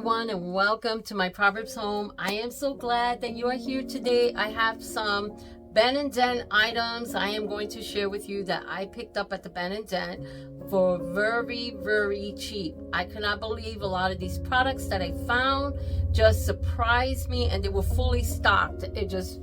everyone, and welcome to my Proverbs home. I am so glad that you are here today. I have some Ben and Dent items I am going to share with you that I picked up at the Ben and Dent for very cheap. I cannot believe a lot of these products that I found just surprised me, and they were fully stocked. It just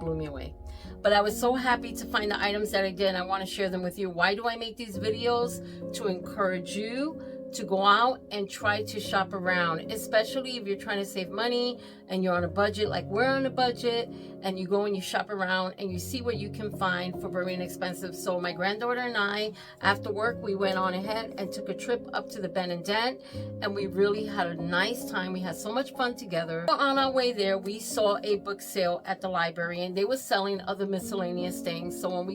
blew me away. But I was so happy to find the items that I did, and I want to share them with you. Why do I make these videos? To encourage you to go out and try to shop around, especially if you're trying to save money and you're on a budget like we're on a budget, and you go and you shop around and you see what you can find for very inexpensive. So my granddaughter and I, after work, we went on ahead and took a trip up to the Ben and Dent, and we really had a nice time. We had so much fun together. On our way there, we saw a book sale at the library, and they were selling other miscellaneous things. So when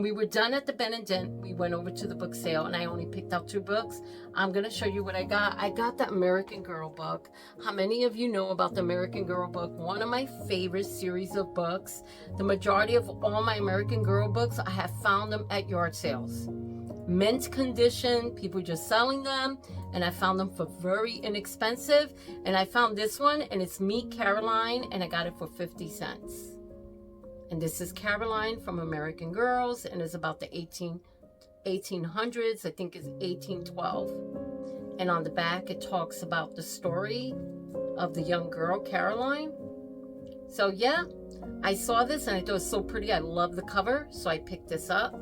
we were done at the Ben and Dent, we went over to the book sale, and I only picked out 2 books. I'm gonna show you what I got. I got the American Girl book. How many of you know about the American Girl book? One of my favorite series of books. The majority of all my American Girl books, I have found them at yard sales. Mint condition, people just selling them, and I found them for very inexpensive. And I found this one, and it's Meet Caroline, and I got it for 50 cents. And this is Caroline from American Girls, and it's about the 1800s, I think it's 1812. And on the back it talks about the story of the young girl Caroline. So yeah, I saw this and I thought it was so pretty. I love the cover, so I picked this up.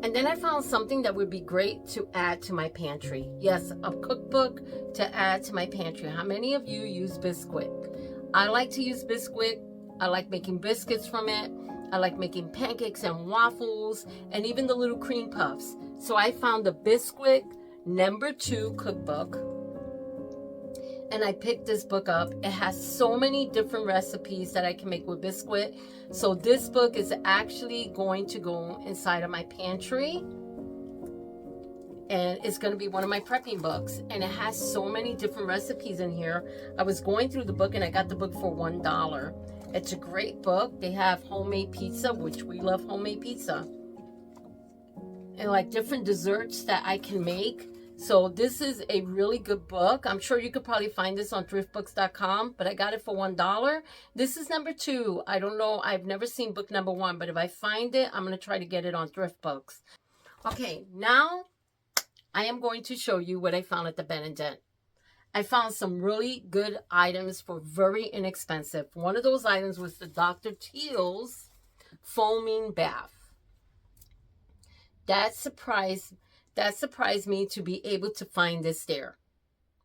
And then I found something that would be great to add to my pantry. Yes, a cookbook to add to my pantry. How many of you use Bisquick? I like to use Bisquick. I like making biscuits from it. I like making pancakes and waffles and even the little cream puffs. So I found the Bisquick #2 cookbook, and I picked this book up. It has so many different recipes that I can make with Bisquick. So this book is actually going to go inside of my pantry, and it's going to be one of my prepping books, and it has so many different recipes in here. I was going through the book and I got the book for $1. It's a great book. They have homemade pizza, which we love homemade pizza, and like different desserts that I can make. So this is a really good book. I'm sure you could probably find this on thriftbooks.com, but I got it for $1. This is #2. I don't know. I've never seen book #1, but if I find it, I'm going to try to get it on Thrift Books. Okay, now I am going to show you what I found at the Ben and Dent. I found some really good items for very inexpensive. One of those items was the Dr. Teal's foaming bath. That surprised me to be able to find this there.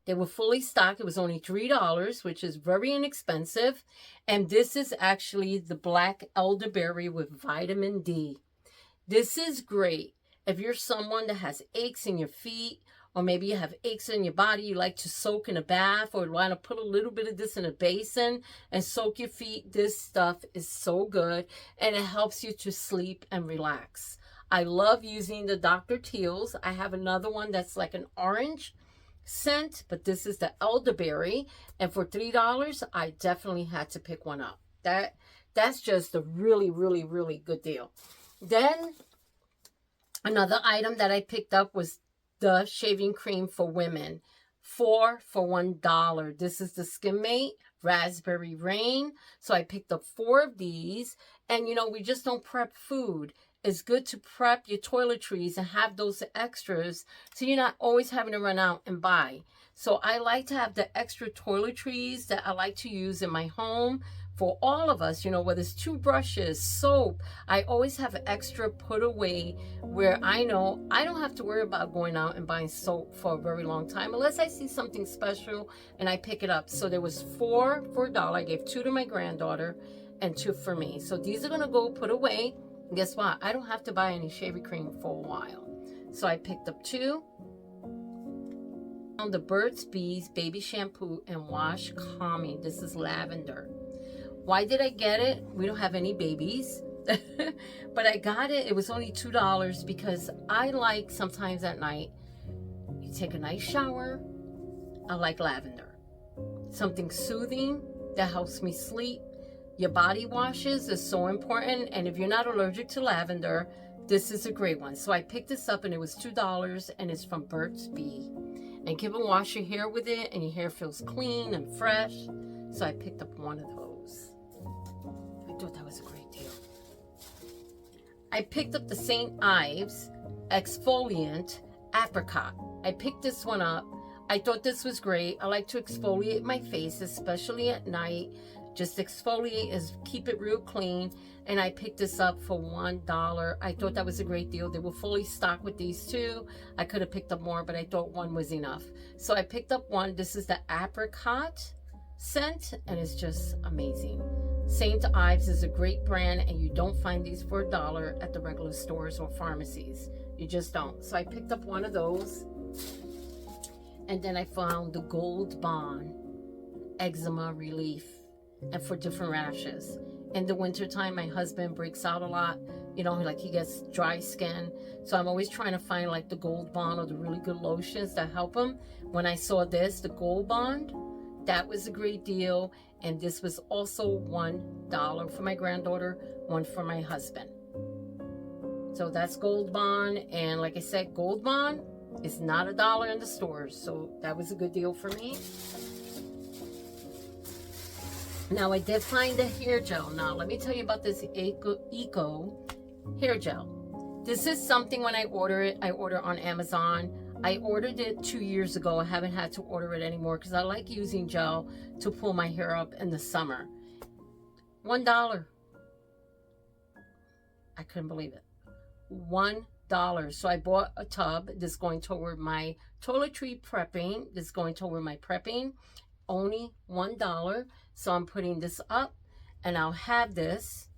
They were fully stocked. It was only $3, which is very inexpensive. And this is actually the black elderberry with vitamin D. This is great if you're someone that has aches in your feet, or maybe you have aches in your body, you like to soak in a bath, or want to put a little bit of this in a basin and soak your feet. This stuff is so good, and it helps you to sleep and relax. I love using the Dr. Teal's. I have another one that's like an orange scent, but this is the elderberry, and for $3, I definitely had to pick one up. That's just a really good deal. Then another item that I picked up was the shaving cream for women, 4 for $1. This is the Skimmate Raspberry Rain. So I picked up 4 of these. And you know, we just don't prep food. It's good to prep your toiletries and have those extras, so you're not always having to run out and buy. So I like to have the extra toiletries that I like to use in my home for all of us, you know, whether it's toothbrushes, soap. I always have an extra put away where I know I don't have to worry about going out and buying soap for a very long time unless I see something special and I pick it up. So there was 4 for $1. I gave 2 to my granddaughter and 2 for me. So these are gonna go put away. And guess what? I don't have to buy any shaving cream for a while. So I picked up 2. The Burt's Bees Baby Shampoo and Wash Calming. This is lavender. Why did I get it? We don't have any babies. But I got it. It was only $2 because I like sometimes at night, you take a nice shower. I like lavender. Something soothing that helps me sleep. Your body washes is so important. And if you're not allergic to lavender, this is a great one. So I picked this up and it was $2, and it's from Burt's Bees. And you can wash your hair with it and your hair feels clean and fresh. So I picked up one of those. I thought that was a great deal. I picked up the St. Ives exfoliant apricot. I picked this one up. I thought this was great. I like to exfoliate my face, especially at night. Just exfoliate is keep it real clean. And I picked this up for $1. I thought that was a great deal. They were fully stocked with these two. I could have picked up more, but I thought one was enough. So I picked up one. This is the apricot scent, and it's just amazing. St. Ives is a great brand, and you don't find these for $1 at the regular stores or pharmacies. You just don't. So I picked up one of those. And then I found the Gold Bond eczema relief and for different rashes. In the wintertime, my husband breaks out a lot. You know, like he gets dry skin. So I'm always trying to find like the Gold Bond or the really good lotions that help him. When I saw this, the Gold Bond, that was a great deal. And this was also $1 for my granddaughter, one for my husband. So that's Gold Bond. And like I said, Gold Bond is not $1 in the stores. So that was a good deal for me. Now I did find a hair gel. Now let me tell you about this Eco hair gel. This is something when I order it, I order on Amazon. I ordered it 2 years ago. I haven't had to order it anymore because I like using gel to pull my hair up in the summer. $1. I couldn't believe it. $1. So I bought a tub. This is going toward my toiletry prepping. This is going toward my prepping. Only $1. So I'm putting this up and I'll have this.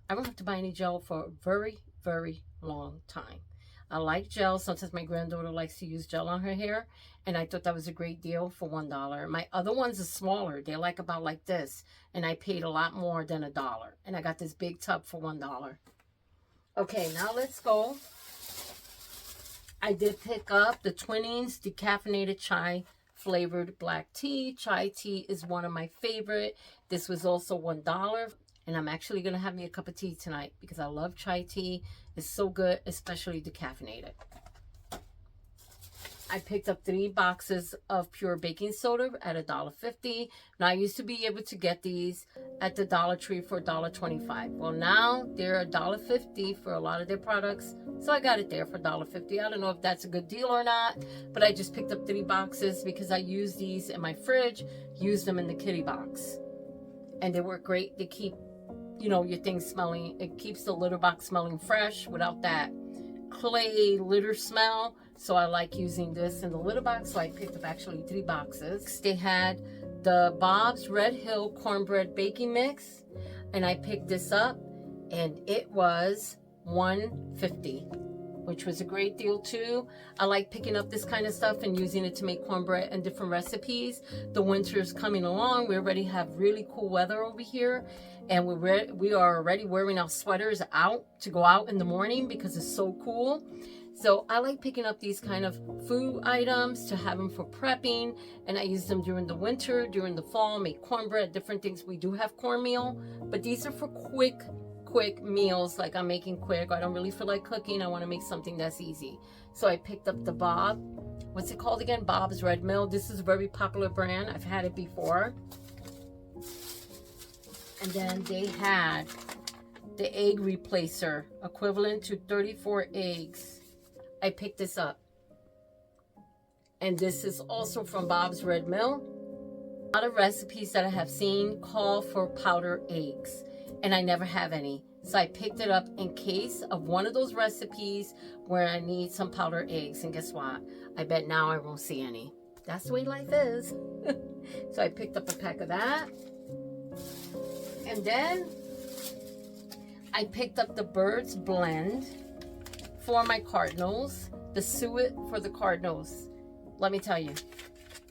I don't have to buy any gel for a very, very long time. I like gel. Sometimes my granddaughter likes to use gel on her hair. And I thought that was a great deal for $1. My other ones are smaller. They're like about like this. And I paid a lot more than $1. And I got this big tub for $1. Okay, now let's go. I did pick up the Twinings decaffeinated chai flavored black tea. Chai tea is one of my favorite. This was also $1. And I'm actually going to have me a cup of tea tonight because I love chai tea. It's so good, especially decaffeinated. I picked up 3 boxes of pure baking soda at $1.50. Now, I used to be able to get these at the Dollar Tree for $1.25. Well, now they're $1.50 for a lot of their products. So I got it there for $1.50. I don't know if that's a good deal or not, but I just picked up 3 boxes because I use these in my fridge, use them in the kitty box. And they work great. They keep, you know, your things smelling. It keeps the litter box smelling fresh without that clay litter smell. So I like using this in the litter box. So I picked up actually 3 boxes. They had the Bob's Red Hill Cornbread Baking Mix. And I picked this up and it was $1.50, which was a great deal too. I like picking up this kind of stuff and using it to make cornbread and different recipes. The winter's coming along. We already have really cool weather over here. And we are already wearing our sweaters out to go out in the morning because it's so cool. So I like picking up these kind of food items to have them for prepping. And I use them during the winter, during the fall, make cornbread, different things. We do have cornmeal, but these are for quick meals. Like I'm making quick. I don't really feel like cooking. I want to make something that's easy. So I picked up the what's it called again? Bob's Red Mill. This is a very popular brand. I've had it before. And then they had the egg replacer, equivalent to 34 eggs. I picked this up. And this is also from Bob's Red Mill. A lot of recipes that I have seen call for powdered eggs. And I never have any. So I picked it up in case of one of those recipes where I need some powdered eggs. And guess what? I bet now I won't see any. That's the way life is. So I picked up a pack of that. And then I picked up the Birds Blend for my cardinals. The suet for the cardinals. Let me tell you,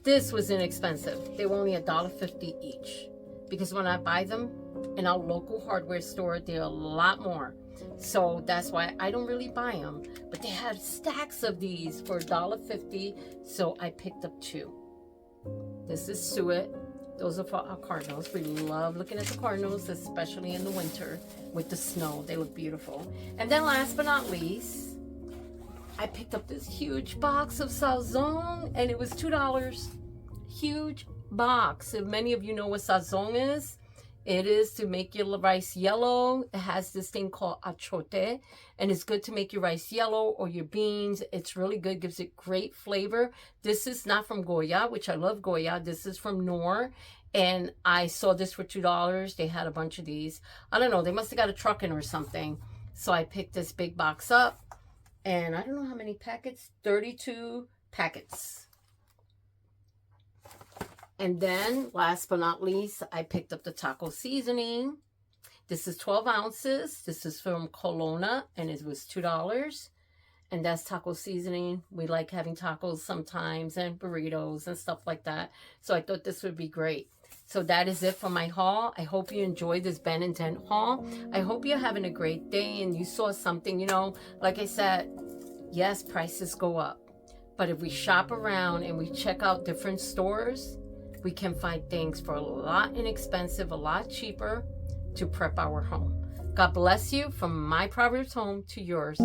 this was inexpensive. They were only $1.50 each. Because when I buy them in our local hardware store, they're a lot more. So that's why I don't really buy them. But they had stacks of these for $1.50. So I picked up 2. This is suet. Those are for our cardinals. We love looking at the cardinals, especially in the winter with the snow. They look beautiful. And then last but not least, I picked up this huge box of sazon, and it was $2. Huge box. If many of you know what sazon is, it is to make your rice yellow. It has this thing called achote, and it's good to make your rice yellow or your beans. It's really good, gives it great flavor. This is not from Goya, which I love Goya. This is from Knorr, and I saw this for $2. They had a bunch of these. I don't know, they must have got a truck in or something. So I picked this big box up, and I don't know how many packets, 32 packets. And then, last but not least, I picked up the taco seasoning. This is 12 ounces. This is from Colonna, and it was $2. And that's taco seasoning. We like having tacos sometimes, and burritos and stuff like that. So I thought this would be great. So that is it for my haul. I hope you enjoyed this Ben and Dent haul. I hope you're having a great day and you saw something, you know, like I said, yes, prices go up. But if we shop around and we check out different stores, we can find things for a lot inexpensive, a lot cheaper to prep our home. God bless you from my Proverbs home to yours.